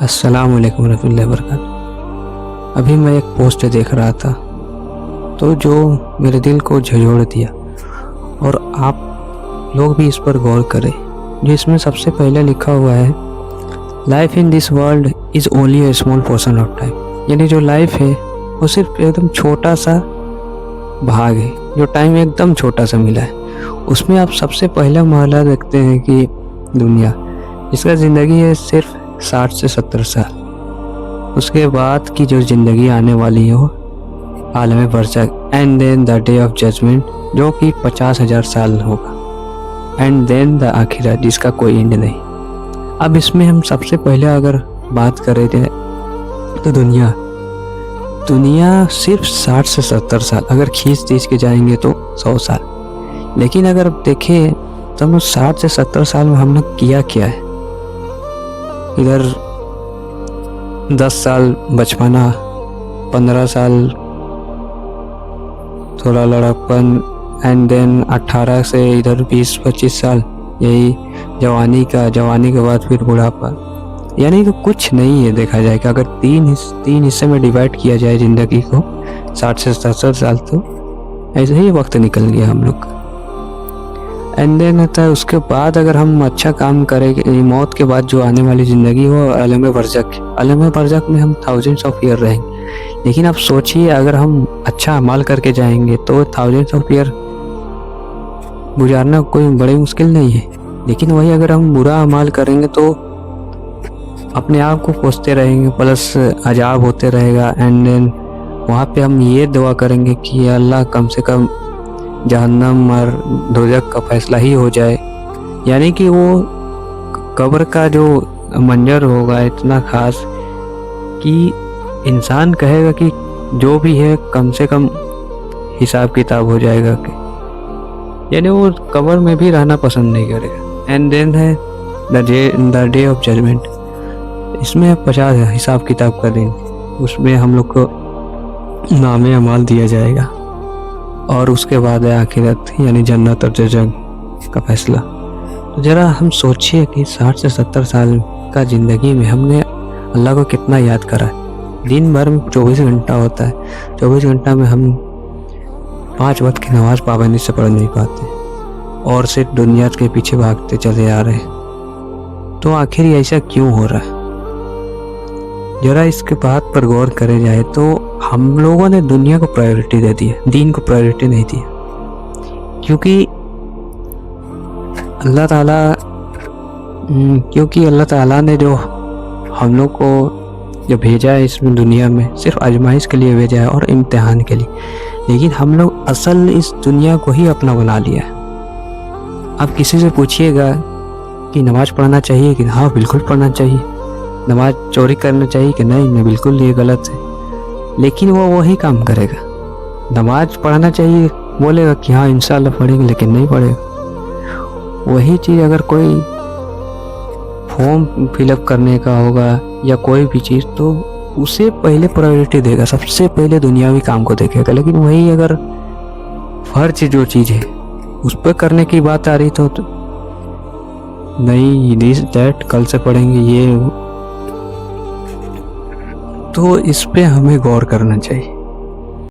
अस्सलाम वालेकुम रहमतुल्लाहि व बरकातुहू। अभी मैं एक पोस्ट देख रहा था तो जो मेरे दिल को झंझोड़ दिया, और आप लोग भी इस पर गौर करें। जो इसमें सबसे पहले लिखा हुआ है, life in this world is only a small portion of time. यानी जो लाइफ है वो सिर्फ एकदम छोटा सा भाग है, जो टाइम एकदम छोटा सा मिला है। उसमें आप सबसे पहला मरहला देखते हैं कि दुनिया, इसका ज़िंदगी है सिर्फ 60 से 70 साल। उसके बाद की जो ज़िंदगी आने वाली है वो आलम बरज़ख, and then the day of judgement, जो कि 50,000 साल होगा, एंड देन द आखिरत, जिसका कोई एंड नहीं। अब इसमें हम सबसे पहले अगर बात करें तो दुनिया सिर्फ 60 से 70 साल, अगर खींच के जाएंगे तो 100 साल। लेकिन अगर देखें तो हम 60 से 70 साल में हमने किया क्या है। इधर 10 साल बचपना, 15 साल थोड़ा लड़कपन, एंड देन 18 से इधर 20-25 साल यही जवानी के बाद फिर बुढ़ापा। यानी कि कुछ नहीं है देखा जाए कि अगर तीन हिस्से में डिवाइड किया जाए ज़िंदगी को, 60 से 70 साल, तो ऐसे ही वक्त निकल गया हम लोग का। एंड देन होता है उसके बाद अगर हम अच्छा काम करेंगे, मौत के बाद जो आने वाली ज़िंदगी हो आलम बरज़ख में हम थाउजेंड्स ऑफ ईयर रहेंगे। लेकिन आप सोचिए, अगर हम अच्छा अमाल करके जाएंगे तो थाउजेंड्स ऑफ ईयर गुजारना कोई बड़ी मुश्किल नहीं है। लेकिन वही अगर हम बुरा अमाल करेंगे तो अपने आप को कोसते रहेंगे, प्लस अजाब होते रहेगा। एंड देन वहाँ पे हम ये दुआ करेंगे कि अल्लाह कम से कम जहन्नम और दोज़ख का फैसला ही हो जाए। यानी कि वो कब्र का जो मंजर होगा इतना ख़ास कि इंसान कहेगा कि जो भी है कम से कम हिसाब किताब हो जाएगा कि, यानी वो कब्र में भी रहना पसंद नहीं करेगा। एंड देन है द डे ऑफ जजमेंट। इसमें 50 है हिसाब किताब का दिन, उसमें हम लोग को नामे अमाल दिया जाएगा। और उसके बाद है आखिरत, यानी जन्नत और दोज़ख का फैसला। तो ज़रा हम सोचिए कि 60 से 70 साल का ज़िंदगी में हमने अल्लाह को कितना याद करा है। दिन भर में 24 घंटा होता है, 24 घंटा में हम 5 वक्त की नमाज़ पाबंदी से पढ़ नहीं पाते और सिर्फ दुनिया के पीछे भागते चले आ रहे हैं। तो आखिर ऐसा क्यों हो रहा है? ज़रा इसके बात पर गौर करे जाए तो हम लोगों ने दुनिया को प्रायोरिटी दे दी है, दीन को प्रायोरिटी नहीं दी। क्योंकि अल्लाह ताला ने जो हम लोग को जो भेजा है इसमें दुनिया में, सिर्फ आजमाइश के लिए भेजा है और इम्तिहान के लिए। लेकिन हम लोग असल इस दुनिया को ही अपना बना लिया है। आप किसी से पूछिएगा कि नमाज़ पढ़ना चाहिए कि हाँ बिल्कुल पढ़ना चाहिए, नमाज चोरी करना चाहिए कि नहीं बिल्कुल ये गलत है, लेकिन वो वही काम करेगा। नमाज पढ़ना चाहिए बोलेगा कि हाँ इंशाल्लाह पढ़ेंगे, लेकिन नहीं पढ़ेगा। वही चीज़ अगर कोई फॉर्म फिलअप करने का होगा या कोई भी चीज़, तो उसे पहले प्रायोरिटी देगा, सबसे पहले दुनियावी काम को देखेगा। लेकिन वही अगर फर्ज जो चीज़ है उस पर करने की बात आ रही तो नहीं, दिस दैट कल से पढ़ेंगे ये, तो इस पे हमें गौर करना चाहिए।